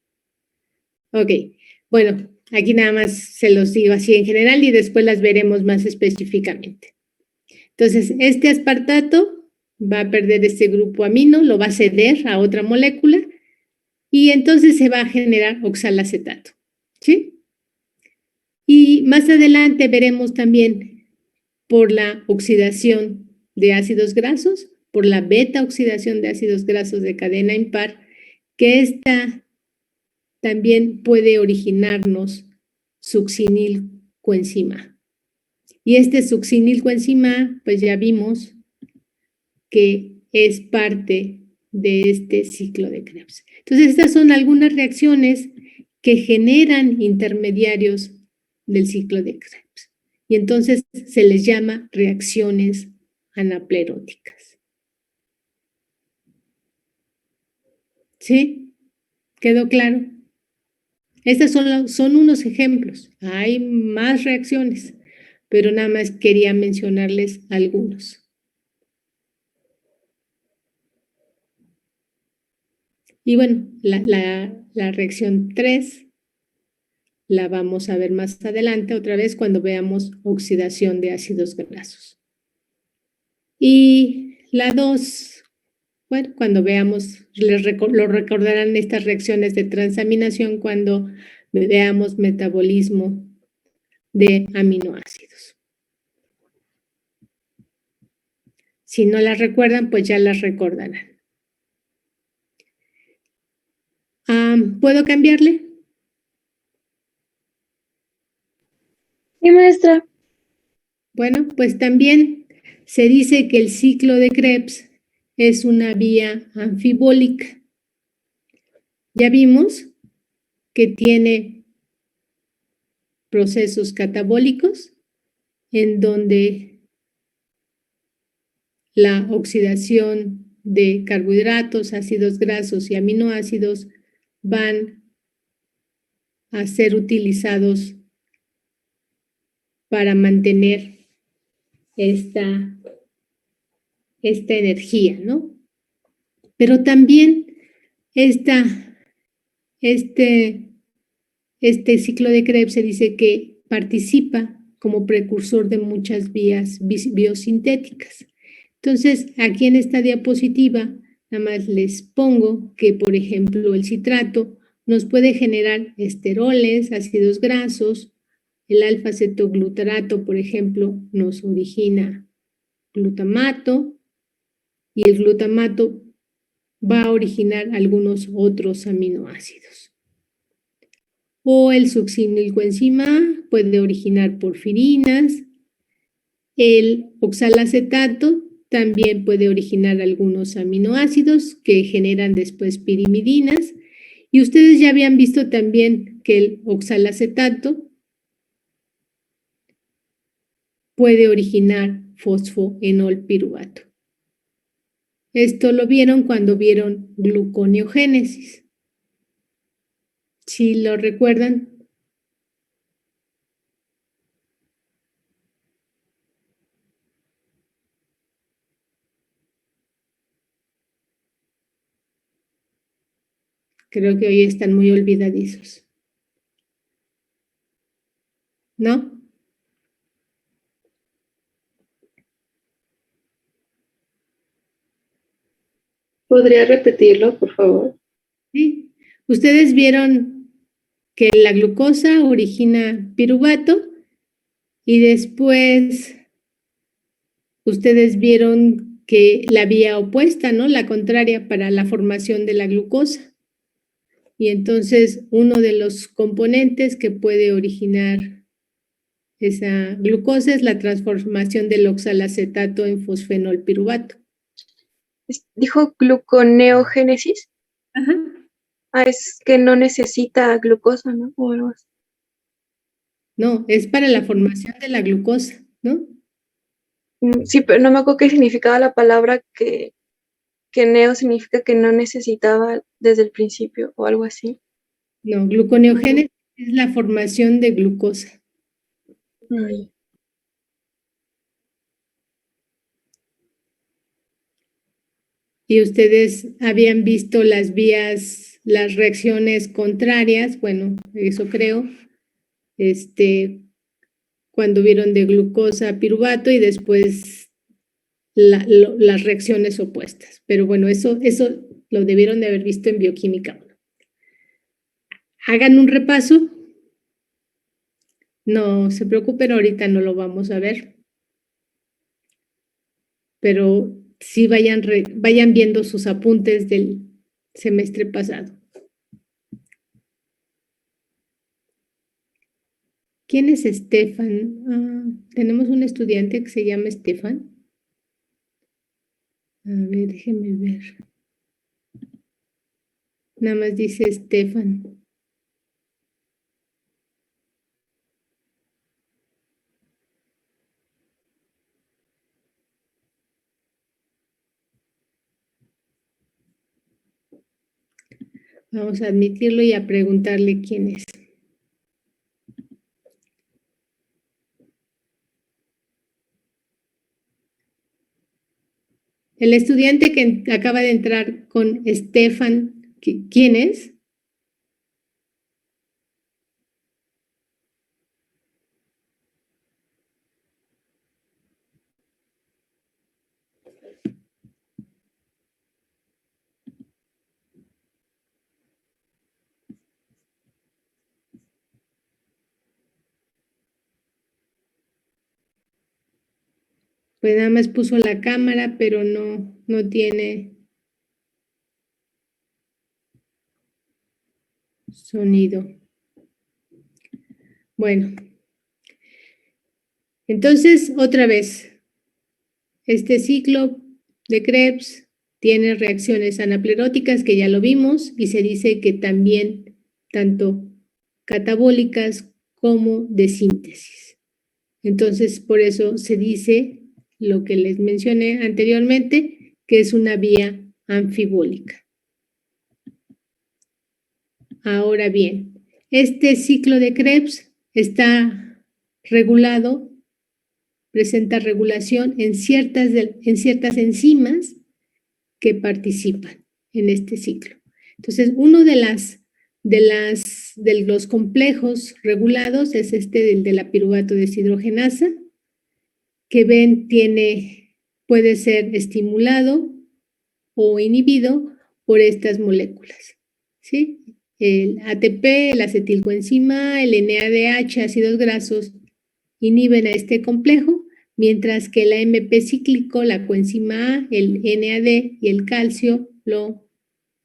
Ok. Bueno, aquí nada más se los digo así en general y después las veremos más específicamente. Entonces, este aspartato va a perder este grupo amino, lo va a ceder a otra molécula y entonces se va a generar oxalacetato, ¿sí? Y más adelante veremos también por la oxidación de ácidos grasos, por la beta oxidación de ácidos grasos de cadena impar, que esta también puede originarnos succinilcoenzima. Y este succinilcoenzima, pues ya vimos que es parte de este ciclo de Krebs. Entonces, estas son algunas reacciones que generan intermediarios del ciclo de Krebs. Y entonces se les llama reacciones anapleróticas. ¿Sí? ¿Quedó claro? Estos son unos ejemplos. Hay más reacciones, pero nada más quería mencionarles algunos. Y bueno, la reacción 3 la vamos a ver más adelante, otra vez cuando veamos oxidación de ácidos grasos. Y la 2, bueno, cuando veamos, lo recordarán estas reacciones de transaminación cuando veamos metabolismo de aminoácidos. Si no las recuerdan, pues ya las recordarán. ¿Puedo cambiarle? Sí, maestra. Bueno, pues también se dice que el ciclo de Krebs es una vía anfibólica. Ya vimos que tiene procesos catabólicos en donde la oxidación de carbohidratos, ácidos grasos y aminoácidos van a ser utilizados para mantener esta energía, ¿no? Pero también este ciclo de Krebs se dice que participa como precursor de muchas vías biosintéticas. Entonces, aquí en esta diapositiva, nada más les pongo que, por ejemplo, el citrato nos puede generar esteroles, ácidos grasos. El alfa-cetoglutarato, por ejemplo, nos origina glutamato, y el glutamato va a originar algunos otros aminoácidos. O el succinilcoenzima A puede originar porfirinas. El oxalacetato también puede originar algunos aminoácidos que generan después pirimidinas. Y ustedes ya habían visto también que el oxalacetato puede originar fosfoenolpiruvato. Esto lo vieron cuando vieron gluconeogénesis. ¿Sí lo recuerdan? Creo que hoy están muy olvidadizos. ¿No? ¿Podría repetirlo, por favor? Sí. Ustedes vieron que la glucosa origina piruvato y después ustedes vieron que la vía opuesta, ¿no? La contraria para la formación de la glucosa. Y entonces uno de los componentes que puede originar esa glucosa es la transformación del oxalacetato en fosfenolpiruvato. Dijo gluconeogénesis. Ajá. Ah, es que no necesita glucosa, ¿no? O algo así. No, es para la formación de la glucosa, ¿no? Sí, pero no me acuerdo qué significaba la palabra que neo significa que no necesitaba desde el principio o algo así. No, gluconeogénesis es la formación de glucosa. Y ustedes habían visto las vías, las reacciones contrarias, bueno, eso creo, cuando vieron de glucosa a piruvato y después las reacciones opuestas. Pero bueno, eso lo debieron de haber visto en bioquímica 1. Hagan un repaso. No se preocupen, ahorita no lo vamos a ver. Pero sí vayan viendo sus apuntes del semestre pasado. ¿Quién es Estefan? Tenemos un estudiante que se llama Estefan. A ver, déjenme ver. Nada más dice Estefan. Vamos a admitirlo y a preguntarle quién es. El estudiante que acaba de entrar con Estefan, ¿quién es? Pues nada más puso la cámara, pero no tiene sonido. Bueno, entonces otra vez, este ciclo de Krebs tiene reacciones anapleróticas, que ya lo vimos, y se dice que también tanto catabólicas como de síntesis. Entonces, por eso se dice lo que les mencioné anteriormente, que es una vía anfibólica. Ahora bien, este ciclo de Krebs está regulado, presenta regulación en ciertas enzimas que participan en este ciclo. Entonces, uno de los complejos regulados es el de la piruvato deshidrogenasa, que puede ser estimulado o inhibido por estas moléculas, ¿sí? El ATP, el acetilcoenzima, el NADH, ácidos grasos, inhiben a este complejo, mientras que el AMP cíclico, la coenzima A, el NAD y el calcio lo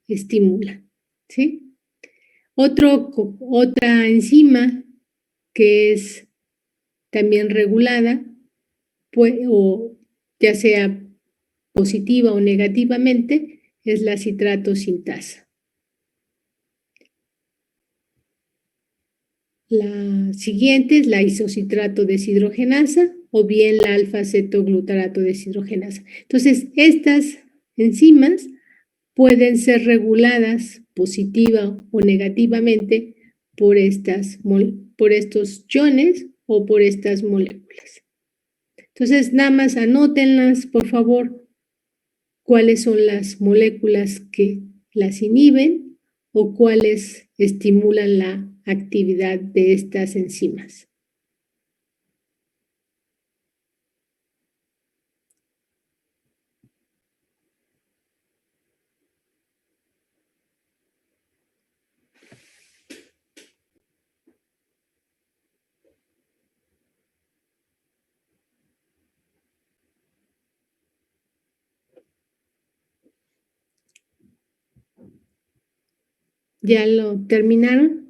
estimulan, ¿sí? Otra enzima que es también regulada, o ya sea positiva o negativamente, es la citrato sintasa. La siguiente es la isocitrato deshidrogenasa o bien la alfa-cetoglutarato deshidrogenasa. Entonces, estas enzimas pueden ser reguladas positiva o negativamente por estos iones o por estas moléculas. Entonces, nada más anótenlas, por favor, cuáles son las moléculas que las inhiben o cuáles estimulan la actividad de estas enzimas. ¿Ya lo terminaron?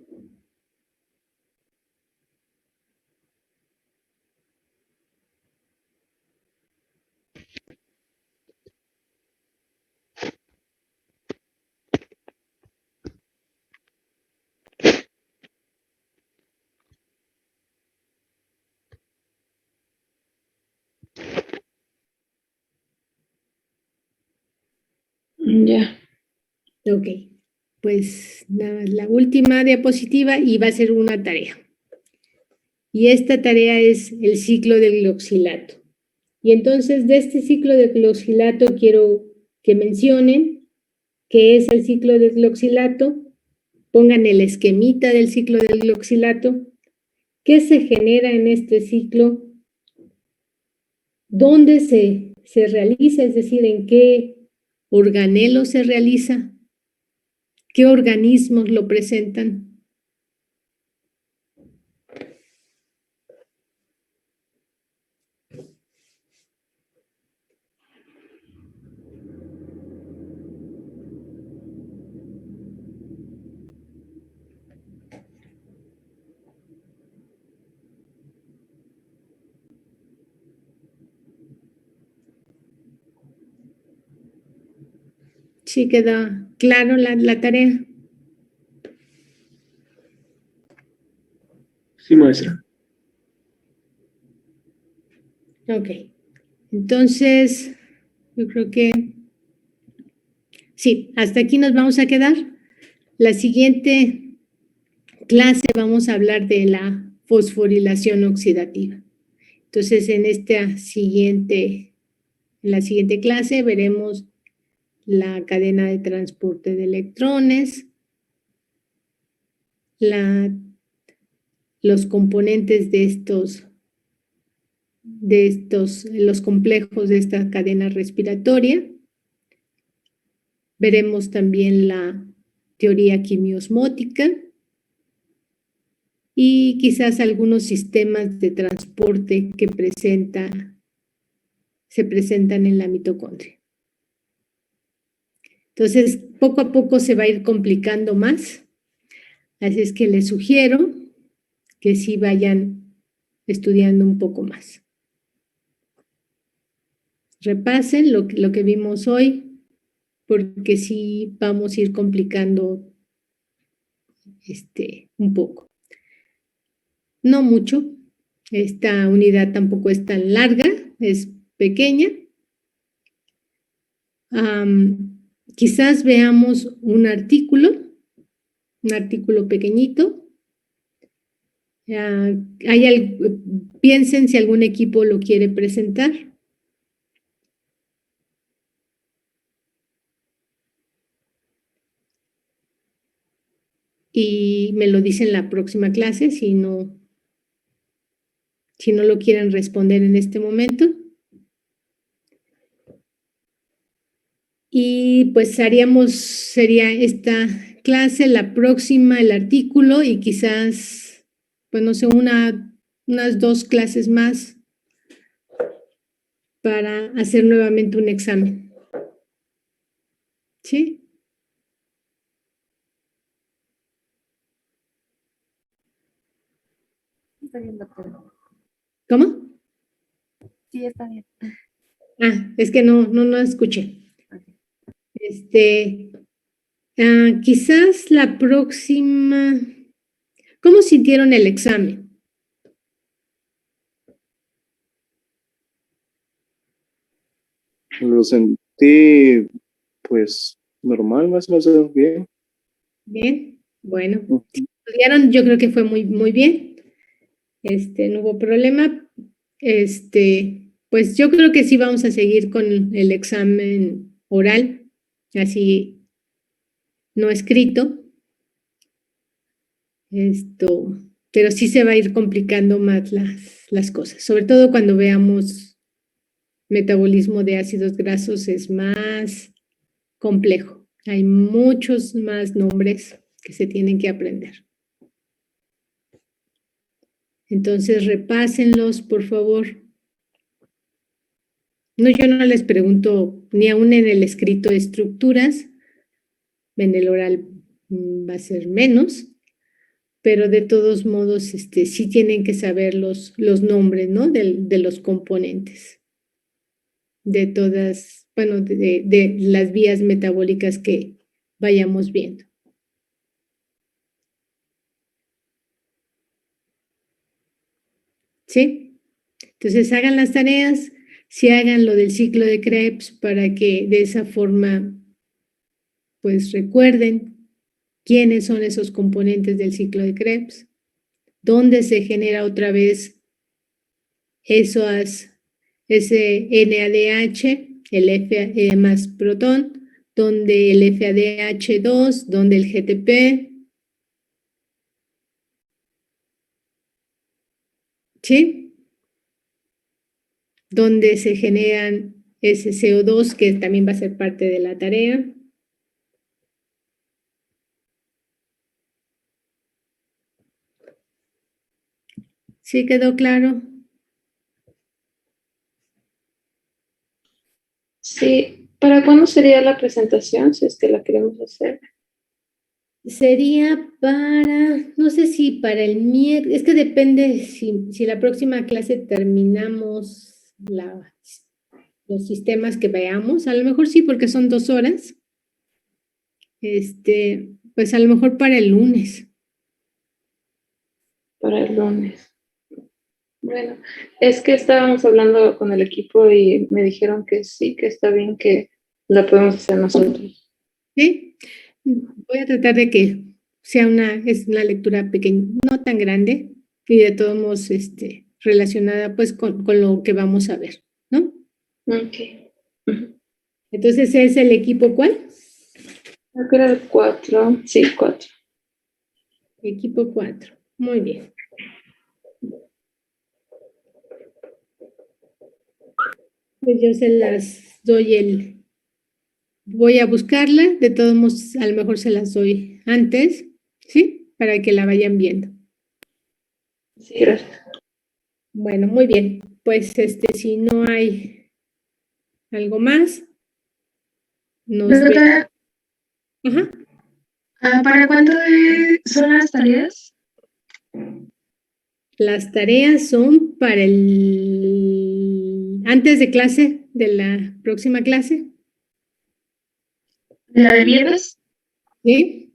Ya. Ok, pues la última diapositiva y va a ser una tarea. Y esta tarea es el ciclo del gloxilato. Y entonces de este ciclo del gloxilato quiero que mencionen qué es el ciclo del gloxilato, pongan el esquemita del ciclo del gloxilato, qué se genera en este ciclo, dónde se realiza, es decir, en qué organelo se realiza, qué organismos lo presentan. ¿Sí queda claro la tarea? Sí, maestra. Ok. Entonces, yo creo que sí, hasta aquí nos vamos a quedar. La siguiente clase vamos a hablar de la fosforilación oxidativa. Entonces, en la siguiente clase veremos la cadena de transporte de electrones, los componentes los complejos de esta cadena respiratoria. Veremos también la teoría quimiosmótica y quizás algunos sistemas de transporte que se presentan en la mitocondria. Entonces, poco a poco se va a ir complicando más, así es que les sugiero que sí vayan estudiando un poco más. Repasen lo que vimos hoy, porque sí vamos a ir complicando un poco. No mucho, esta unidad tampoco es tan larga, es pequeña. Quizás veamos un artículo un artículo pequeñito. Piensen si algún equipo lo quiere presentar. Y me lo dicen la próxima clase si no lo quieren responder en este momento. Y pues sería esta clase, la próxima, el artículo y quizás, pues no sé, unas 2 clases más para hacer nuevamente un examen. ¿Sí? Está bien, doctora. ¿Cómo? Sí, está bien. Es que no escuché. Quizás la próxima. ¿Cómo sintieron el examen? Lo sentí, pues, normal, más o menos bien. Bien, bueno. Si estudiaron, yo creo que fue muy, muy bien. No hubo problema. Pues yo creo que sí vamos a seguir con el examen oral, así no escrito. Pero sí se va a ir complicando más las cosas, sobre todo cuando veamos metabolismo de ácidos grasos es más complejo. Hay muchos más nombres que se tienen que aprender. Entonces, repásenlos, por favor. No, yo no les pregunto ni aún en el escrito estructuras, en el oral va a ser menos, pero de todos modos sí tienen que saber los nombres, ¿no? De los componentes, de todas, bueno, de las vías metabólicas que vayamos viendo. ¿Sí? Entonces hagan las tareas, sí hagan lo del ciclo de Krebs para que de esa forma pues recuerden quiénes son esos componentes del ciclo de Krebs, dónde se genera otra vez ese NADH, el Fe más protón, donde el FADH2, donde el GTP, ¿sí? Donde se generan ese CO2, que también va a ser parte de la tarea. ¿Sí quedó claro? Sí. ¿Para cuándo sería la presentación, si es que la queremos hacer? Sería no sé si para el miércoles, es que depende si la próxima clase terminamos los sistemas que veamos, a lo mejor sí, porque son 2 horas. Pues a lo mejor para el lunes. Para el lunes. Bueno, es que estábamos hablando con el equipo y me dijeron que sí, que está bien que la podemos hacer nosotros. ¿Sí? Voy a tratar de que sea es una lectura pequeña, no tan grande, y de todos modos relacionada pues con lo que vamos a ver, ¿no? Ok. Entonces, ¿es el equipo cuál? Creo que era el 4. Sí, 4. Equipo 4. Muy bien. Pues yo se las doy voy a buscarla, de todos modos, a lo mejor se las doy antes, ¿sí? Para que la vayan viendo. Sí, gracias. Bueno, muy bien. Pues si no hay algo más, nos vemos. Doctora, Ajá. ¿para cuándo son las tareas? Las tareas son para antes de clase, de la próxima clase. ¿La de viernes? ¿Sí?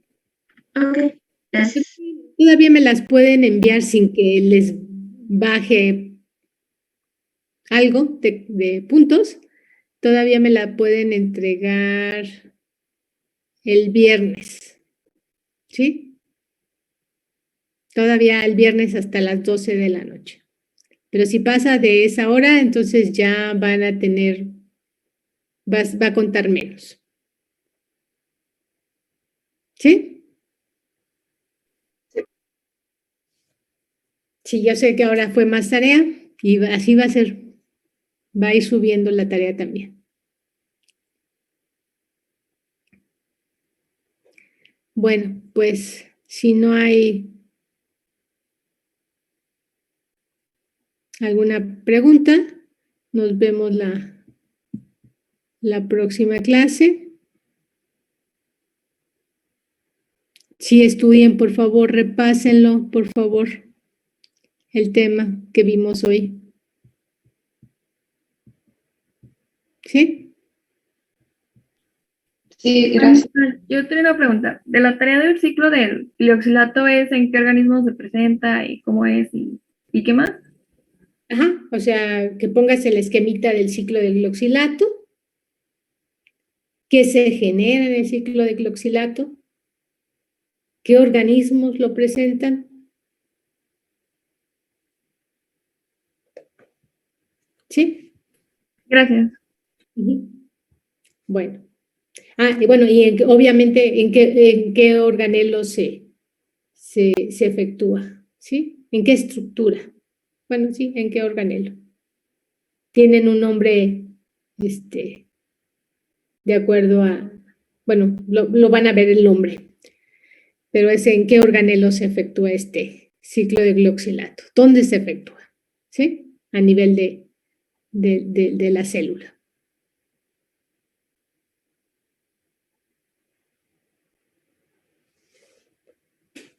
Ok, gracias. Todavía me las pueden enviar sin que les baje algo de puntos. Todavía me la pueden entregar el viernes. ¿Sí? Todavía el viernes hasta las 12 de la noche. Pero si pasa de esa hora, entonces ya van a tener, va a contar menos. ¿Sí? Sí, yo sé que ahora fue más tarea y así va a ser. Va a ir subiendo la tarea también. Bueno, pues si no hay alguna pregunta, nos vemos la próxima clase. Si estudien, por favor, repásenlo, por favor, el tema que vimos hoy. ¿Sí? Sí, gracias. Yo tengo una pregunta. De la tarea del ciclo del glioxilato es en qué organismos se presenta y cómo es y qué más. Ajá, o sea, que pongas el esquemita del ciclo del glioxilato, qué se genera en el ciclo de glioxilato, qué organismos lo presentan. ¿Sí? Gracias. Ujú. Bueno. Y bueno, y obviamente en qué organelo se efectúa, ¿sí? ¿En qué estructura? Bueno, sí, ¿en qué organelo? Tienen un nombre, de acuerdo a, bueno, lo van a ver el nombre, pero es en qué organelo se efectúa este ciclo de glioxilato. ¿Dónde se efectúa? ¿Sí? A nivel de la célula.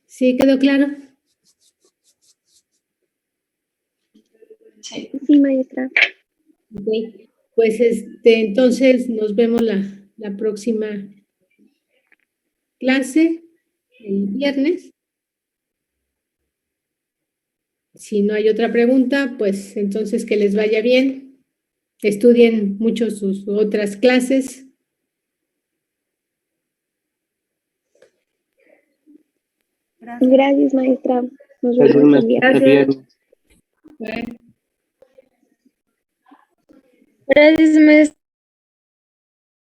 ¿Sí quedó claro? Sí. Sí, maestra. Ok. Pues entonces nos vemos la próxima clase el viernes. Si no hay otra pregunta, pues entonces que les vaya bien. Estudien mucho sus otras clases. Gracias, maestra. Nos Gracias, vemos el maestra. viernes. Hasta viernes. Gracias, maestra.